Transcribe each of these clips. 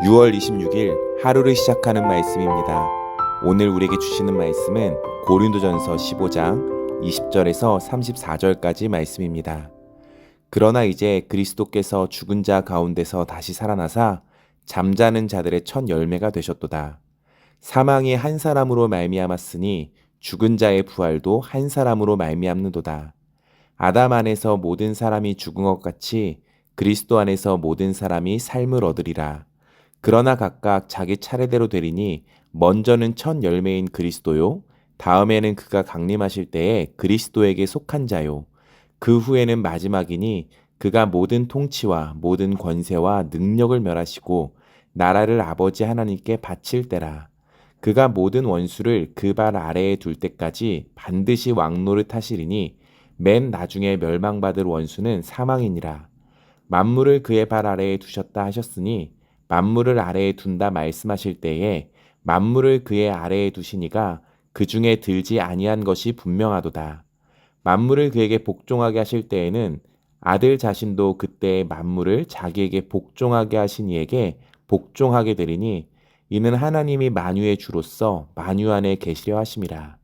6월 26일 하루를 시작하는 말씀입니다. 오늘 우리에게 주시는 말씀은 고린도전서 15장 20절에서 34절까지 말씀입니다. 그러나 이제 그리스도께서 죽은 자 가운데서 다시 살아나사 잠자는 자들의 첫 열매가 되셨도다. 사망이 한 사람으로 말미암았으니 죽은 자의 부활도 한 사람으로 말미암는도다. 아담 안에서 모든 사람이 죽은 것 같이 그리스도 안에서 모든 사람이 삶을 얻으리라. 그러나 각각 자기 차례대로 되리니 먼저는 첫 열매인 그리스도요, 다음에는 그가 강림하실 때에 그리스도에게 속한 자요, 그 후에는 마지막이니 그가 모든 통치와 모든 권세와 능력을 멸하시고 나라를 아버지 하나님께 바칠 때라. 그가 모든 원수를 그 발 아래에 둘 때까지 반드시 왕노릇 하시리니 맨 나중에 멸망받을 원수는 사망이니라. 만물을 그의 발 아래에 두셨다 하셨으니 만물을 아래에 둔다 말씀하실 때에 만물을 그의 아래에 두시니가 그 중에 들지 아니한 것이 분명하도다. 만물을 그에게 복종하게 하실 때에는 아들 자신도 그때의 만물을 자기에게 복종하게 하신 이에게 복종하게 되리니 이는 하나님이 만유의 주로서 만유 안에 계시려 하심이라.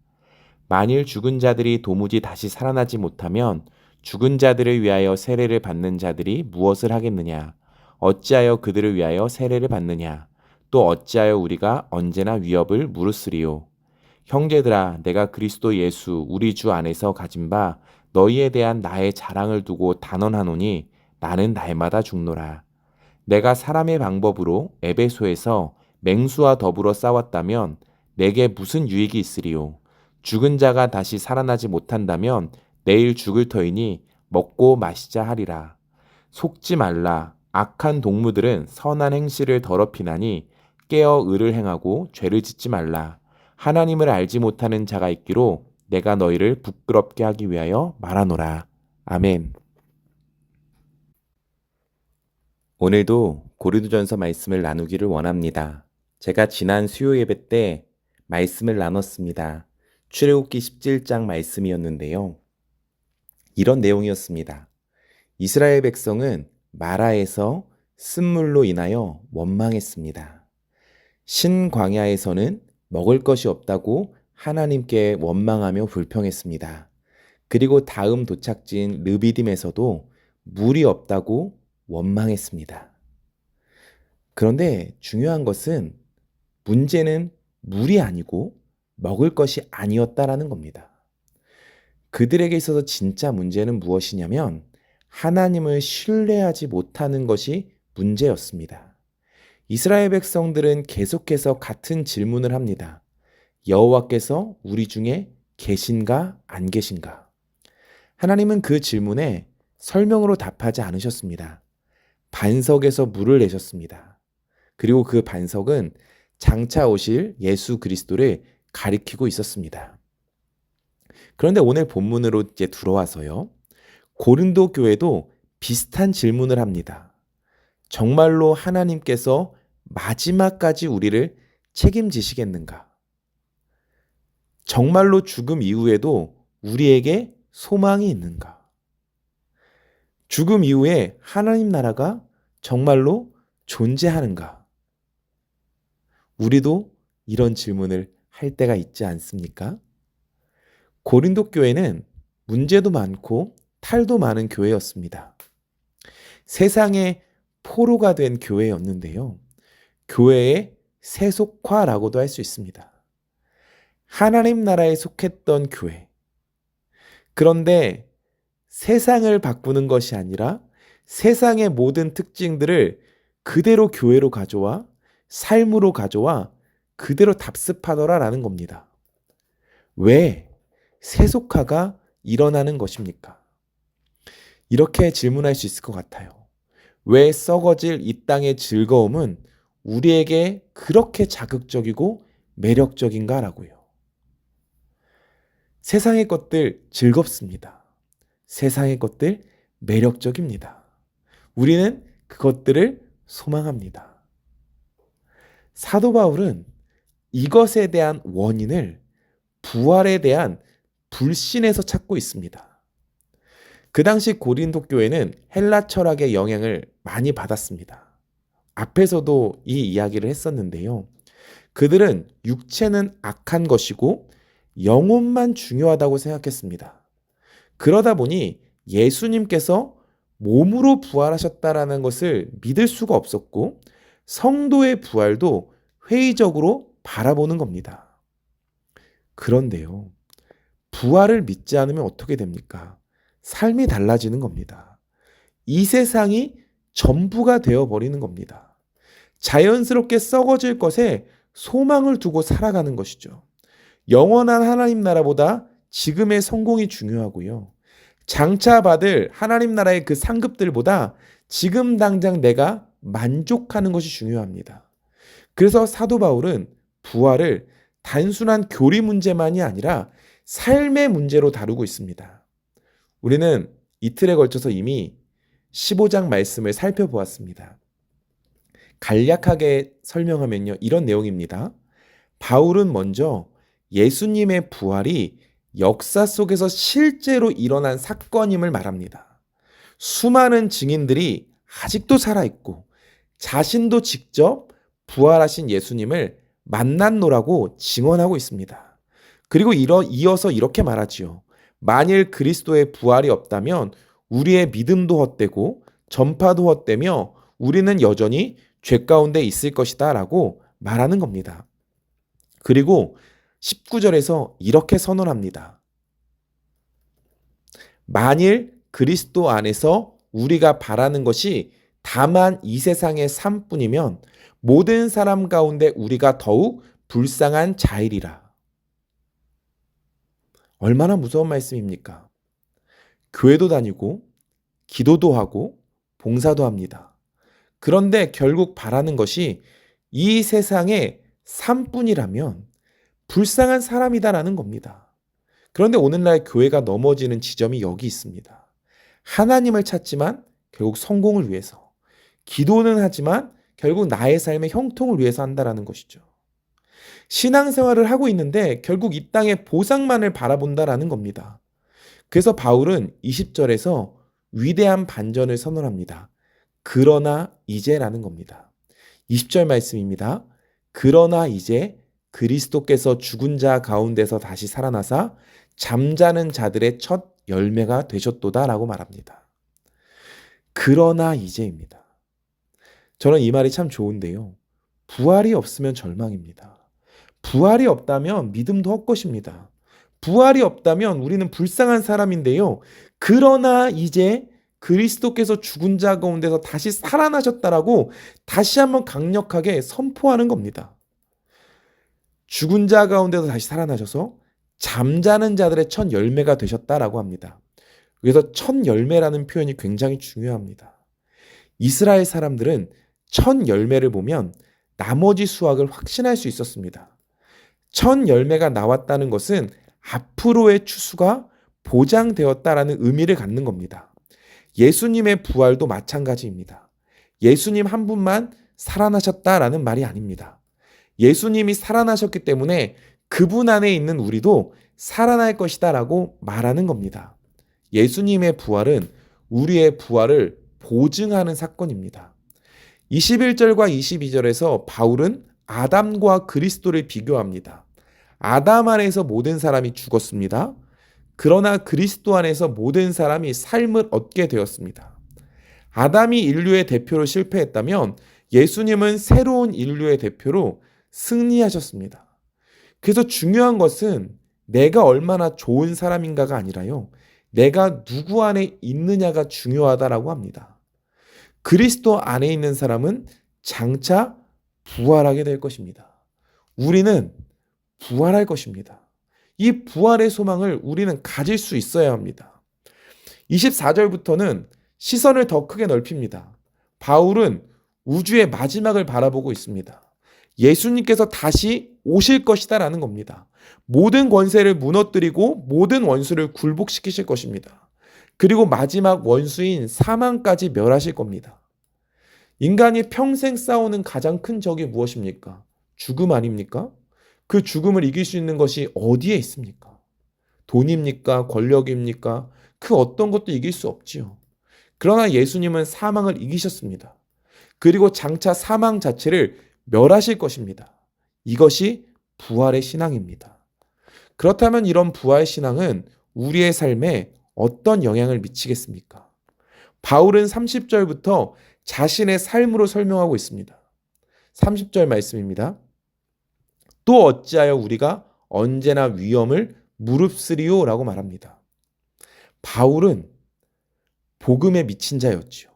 만일 죽은 자들이 도무지 다시 살아나지 못하면 죽은 자들을 위하여 세례를 받는 자들이 무엇을 하겠느냐? 어찌하여 그들을 위하여 세례를 받느냐? 또 어찌하여 우리가 언제나 위협을 무릅쓰리요? 형제들아, 내가 그리스도 예수 우리 주 안에서 가진 바 너희에 대한 나의 자랑을 두고 단언하노니 나는 날마다 죽노라. 내가 사람의 방법으로 에베소에서 맹수와 더불어 싸웠다면 내게 무슨 유익이 있으리요? 죽은 자가 다시 살아나지 못한다면 내일 죽을 터이니 먹고 마시자 하리라. 속지 말라. 악한 동무들은 선한 행실을 더럽히나니 깨어 의를 행하고 죄를 짓지 말라. 하나님을 알지 못하는 자가 있기로 내가 너희를 부끄럽게 하기 위하여 말하노라. 아멘. 오늘도 고린도전서 말씀을 나누기를 원합니다. 제가 지난 수요 예배 때 말씀을 나눴습니다. 출애굽기 17장 말씀이었는데요. 이런 내용이었습니다. 이스라엘 백성은 마라에서 쓴물로 인하여 원망했습니다. 신광야에서는 먹을 것이 없다고 하나님께 원망하며 불평했습니다. 그리고 다음 도착지인 르비딤에서도 물이 없다고 원망했습니다. 그런데 중요한 것은 문제는 물이 아니고 먹을 것이 아니었다라는 겁니다. 그들에게 있어서 진짜 문제는 무엇이냐면 하나님을 신뢰하지 못하는 것이 문제였습니다. 이스라엘 백성들은 계속해서 같은 질문을 합니다. 여호와께서 우리 중에 계신가 안 계신가? 하나님은 그 질문에 설명으로 답하지 않으셨습니다. 반석에서 물을 내셨습니다. 그리고 그 반석은 장차 오실 예수 그리스도를 가리키고 있었습니다. 그런데 오늘 본문으로 이제 들어와서요. 고린도 교회도 비슷한 질문을 합니다. 정말로 하나님께서 마지막까지 우리를 책임지시겠는가? 정말로 죽음 이후에도 우리에게 소망이 있는가? 죽음 이후에 하나님 나라가 정말로 존재하는가? 우리도 이런 질문을 할 때가 있지 않습니까? 고린도 교회는 문제도 많고 탈도 많은 교회였습니다. 세상의 포로가 된 교회였는데요. 교회의 세속화라고도 할 수 있습니다. 하나님 나라에 속했던 교회. 그런데 세상을 바꾸는 것이 아니라 세상의 모든 특징들을 그대로 교회로 가져와 삶으로 가져와 그대로 답습하더라라는 겁니다. 왜 세속화가 일어나는 것입니까? 이렇게 질문할 수 있을 것 같아요. 왜 썩어질 이 땅의 즐거움은 우리에게 그렇게 자극적이고 매력적인가라고요. 세상의 것들 즐겁습니다. 세상의 것들 매력적입니다. 우리는 그것들을 소망합니다. 사도 바울은 이것에 대한 원인을 부활에 대한 불신에서 찾고 있습니다. 그 당시 고린도 교회는 헬라 철학의 영향을 많이 받았습니다. 앞에서도 이 이야기를 했었는데요. 그들은 육체는 악한 것이고 영혼만 중요하다고 생각했습니다. 그러다 보니 예수님께서 몸으로 부활하셨다라는 것을 믿을 수가 없었고 성도의 부활도 회의적으로 바라보는 겁니다. 그런데요, 부활을 믿지 않으면 어떻게 됩니까? 삶이 달라지는 겁니다. 이 세상이 전부가 되어버리는 겁니다. 자연스럽게 썩어질 것에 소망을 두고 살아가는 것이죠. 영원한 하나님 나라보다 지금의 성공이 중요하고요. 장차 받을 하나님 나라의 그 상급들보다 지금 당장 내가 만족하는 것이 중요합니다. 그래서 사도 바울은 부활을 단순한 교리 문제만이 아니라 삶의 문제로 다루고 있습니다. 우리는 이틀에 걸쳐서 이미 15장 말씀을 살펴보았습니다. 간략하게 설명하면요, 이런 내용입니다. 바울은 먼저 예수님의 부활이 역사 속에서 실제로 일어난 사건임을 말합니다. 수많은 증인들이 아직도 살아있고 자신도 직접 부활하신 예수님을 만났노라고 증언하고 있습니다. 그리고 이어서 이렇게 말하지요. 만일 그리스도의 부활이 없다면 우리의 믿음도 헛되고 전파도 헛되며 우리는 여전히 죄 가운데 있을 것이다 라고 말하는 겁니다. 그리고 19절에서 이렇게 선언합니다. 만일 그리스도 안에서 우리가 바라는 것이 다만 이 세상의 삶뿐이면 모든 사람 가운데 우리가 더욱 불쌍한 자이리라. 얼마나 무서운 말씀입니까? 교회도 다니고 기도도 하고 봉사도 합니다. 그런데 결국 바라는 것이 이 세상의 삶뿐이라면 불쌍한 사람이다라는 겁니다. 그런데 오늘날 교회가 넘어지는 지점이 여기 있습니다. 하나님을 찾지만 결국 성공을 위해서, 기도는 하지만 결국 나의 삶의 형통을 위해서 한다라는 것이죠. 신앙생활을 하고 있는데 결국 이 땅의 보상만을 바라본다라는 겁니다. 그래서 바울은 20절에서 위대한 반전을 선언합니다. 그러나 이제라는 겁니다. 20절 말씀입니다. 그러나 이제 그리스도께서 죽은 자 가운데서 다시 살아나사 잠자는 자들의 첫 열매가 되셨도다라고 말합니다. 그러나 이제입니다. 저는 이 말이 참 좋은데요. 부활이 없으면 절망입니다. 부활이 없다면 믿음도 헛것입니다. 부활이 없다면 우리는 불쌍한 사람인데요. 그러나 이제 그리스도께서 죽은 자 가운데서 다시 살아나셨다라고 다시 한번 강력하게 선포하는 겁니다. 죽은 자 가운데서 다시 살아나셔서 잠자는 자들의 첫 열매가 되셨다라고 합니다. 그래서 첫 열매라는 표현이 굉장히 중요합니다. 이스라엘 사람들은 첫 열매를 보면 나머지 수확을 확신할 수 있었습니다. 첫 열매가 나왔다는 것은 앞으로의 추수가 보장되었다라는 의미를 갖는 겁니다. 예수님의 부활도 마찬가지입니다. 예수님 한 분만 살아나셨다라는 말이 아닙니다. 예수님이 살아나셨기 때문에 그분 안에 있는 우리도 살아날 것이다라고 말하는 겁니다. 예수님의 부활은 우리의 부활을 보증하는 사건입니다. 21절과 22절에서 바울은 아담과 그리스도를 비교합니다. 아담 안에서 모든 사람이 죽었습니다. 그러나 그리스도 안에서 모든 사람이 삶을 얻게 되었습니다. 아담이 인류의 대표로 실패했다면 예수님은 새로운 인류의 대표로 승리하셨습니다. 그래서 중요한 것은 내가 얼마나 좋은 사람인가가 아니라요. 내가 누구 안에 있느냐가 중요하다라고 합니다. 그리스도 안에 있는 사람은 장차 부활하게 될 것입니다. 우리는 부활할 것입니다. 이 부활의 소망을 우리는 가질 수 있어야 합니다. 24절부터는 시선을 더 크게 넓힙니다. 바울은 우주의 마지막을 바라보고 있습니다. 예수님께서 다시 오실 것이다라는 겁니다. 모든 권세를 무너뜨리고 모든 원수를 굴복시키실 것입니다. 그리고 마지막 원수인 사망까지 멸하실 겁니다. 인간이 평생 싸우는 가장 큰 적이 무엇입니까? 죽음 아닙니까? 그 죽음을 이길 수 있는 것이 어디에 있습니까? 돈입니까? 권력입니까? 그 어떤 것도 이길 수 없지요. 그러나 예수님은 사망을 이기셨습니다. 그리고 장차 사망 자체를 멸하실 것입니다. 이것이 부활의 신앙입니다. 그렇다면 이런 부활 신앙은 우리의 삶에 어떤 영향을 미치겠습니까? 바울은 30절부터 자신의 삶으로 설명하고 있습니다. 30절 말씀입니다. 또 어찌하여 우리가 언제나 위험을 무릅쓰리요? 라고 말합니다. 바울은 복음에 미친 자였지요.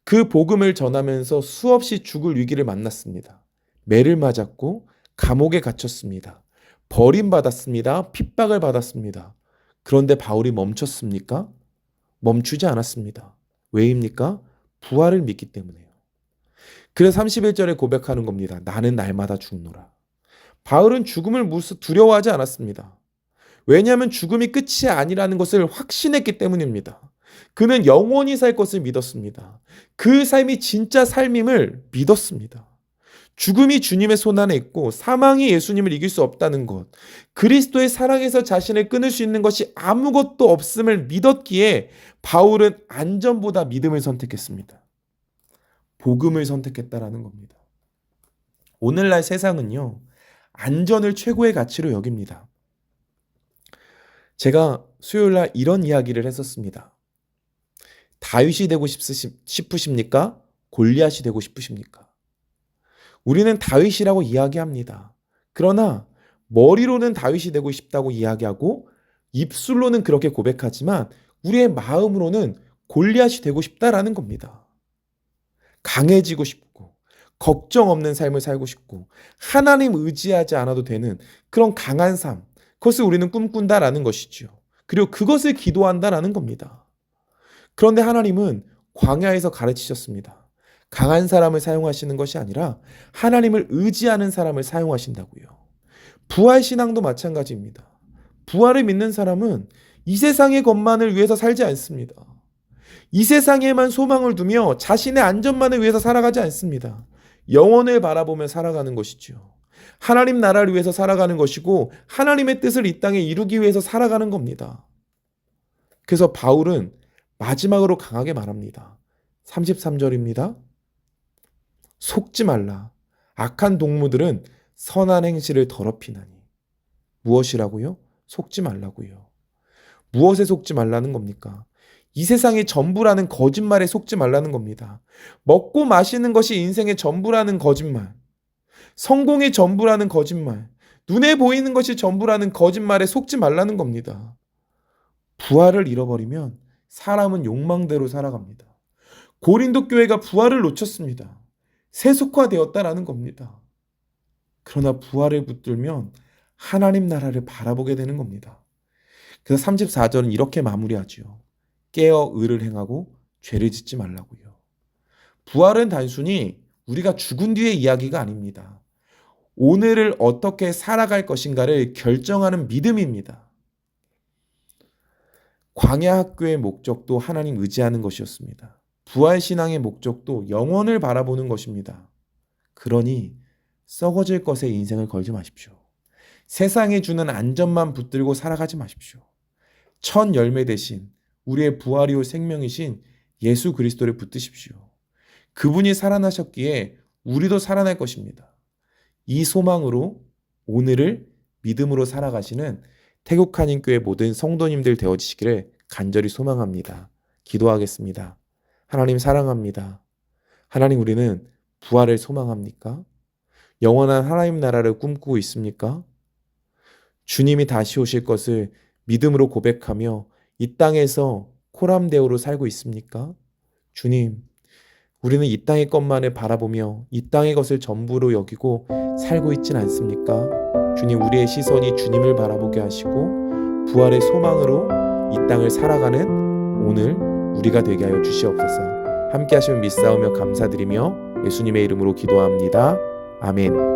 그 복음을 전하면서 수없이 죽을 위기를 만났습니다. 매를 맞았고 감옥에 갇혔습니다. 버림받았습니다. 핍박을 받았습니다. 그런데 바울이 멈췄습니까? 멈추지 않았습니다. 왜입니까? 부활을 믿기 때문에요. 그래서 31절에 고백하는 겁니다. 나는 날마다 죽노라. 바울은 죽음을 두려워하지 않았습니다. 왜냐하면 죽음이 끝이 아니라는 것을 확신했기 때문입니다. 그는 영원히 살 것을 믿었습니다. 그 삶이 진짜 삶임을 믿었습니다. 죽음이 주님의 손 안에 있고 사망이 예수님을 이길 수 없다는 것, 그리스도의 사랑에서 자신을 끊을 수 있는 것이 아무것도 없음을 믿었기에 바울은 안전보다 믿음을 선택했습니다. 복음을 선택했다라는 겁니다. 오늘날 세상은요, 안전을 최고의 가치로 여깁니다. 제가 수요일날 이런 이야기를 했었습니다. 다윗이 되고 싶으십니까? 골리앗이 되고 싶으십니까? 우리는 다윗이라고 이야기합니다. 그러나 머리로는 다윗이 되고 싶다고 이야기하고 입술로는 그렇게 고백하지만 우리의 마음으로는 골리앗이 되고 싶다라는 겁니다. 강해지고 싶고 걱정 없는 삶을 살고 싶고 하나님 의지하지 않아도 되는 그런 강한 삶, 그것을 우리는 꿈꾼다라는 것이죠. 그리고 그것을 기도한다라는 겁니다. 그런데 하나님은 광야에서 가르치셨습니다. 강한 사람을 사용하시는 것이 아니라 하나님을 의지하는 사람을 사용하신다고요. 부활신앙도 마찬가지입니다. 부활을 믿는 사람은 이 세상의 것만을 위해서 살지 않습니다. 이 세상에만 소망을 두며 자신의 안전만을 위해서 살아가지 않습니다. 영원을 바라보며 살아가는 것이죠. 하나님 나라를 위해서 살아가는 것이고 하나님의 뜻을 이 땅에 이루기 위해서 살아가는 겁니다. 그래서 바울은 마지막으로 강하게 말합니다. 33절입니다. 속지 말라. 악한 동무들은 선한 행실을 더럽히나니. 무엇이라고요? 속지 말라고요. 무엇에 속지 말라는 겁니까? 이 세상의 전부라는 거짓말에 속지 말라는 겁니다. 먹고 마시는 것이 인생의 전부라는 거짓말, 성공의 전부라는 거짓말, 눈에 보이는 것이 전부라는 거짓말에 속지 말라는 겁니다. 부활을 잃어버리면 사람은 욕망대로 살아갑니다. 고린도 교회가 부활을 놓쳤습니다. 세속화되었다라는 겁니다. 그러나 부활을 붙들면 하나님 나라를 바라보게 되는 겁니다. 그래서 34절은 이렇게 마무리하지요. 깨어 의를 행하고 죄를 짓지 말라고요. 부활은 단순히 우리가 죽은 뒤의 이야기가 아닙니다. 오늘을 어떻게 살아갈 것인가를 결정하는 믿음입니다. 광야 학교의 목적도 하나님 의지하는 것이었습니다. 부활신앙의 목적도 영원을 바라보는 것입니다. 그러니 썩어질 것에 인생을 걸지 마십시오. 세상에 주는 안전만 붙들고 살아가지 마십시오. 첫 열매 대신 우리의 부활이요 생명이신 예수 그리스도를 붙드십시오. 그분이 살아나셨기에 우리도 살아날 것입니다. 이 소망으로 오늘을 믿음으로 살아가시는 태국한인교회 모든 성도님들 되어지시기를 간절히 소망합니다. 기도하겠습니다. 하나님 사랑합니다. 하나님, 우리는 부활을 소망합니까? 영원한 하나님 나라를 꿈꾸고 있습니까? 주님이 다시 오실 것을 믿음으로 고백하며 이 땅에서 코람데오로 살고 있습니까? 주님, 우리는 이 땅의 것만을 바라보며 이 땅의 것을 전부로 여기고 살고 있진 않습니까? 주님, 우리의 시선이 주님을 바라보게 하시고 부활의 소망으로 이 땅을 살아가는 오늘 우리가 되게 하여 주시옵소서. 함께 하시면 믿사오며 감사드리며 예수님의 이름으로 기도합니다. 아멘.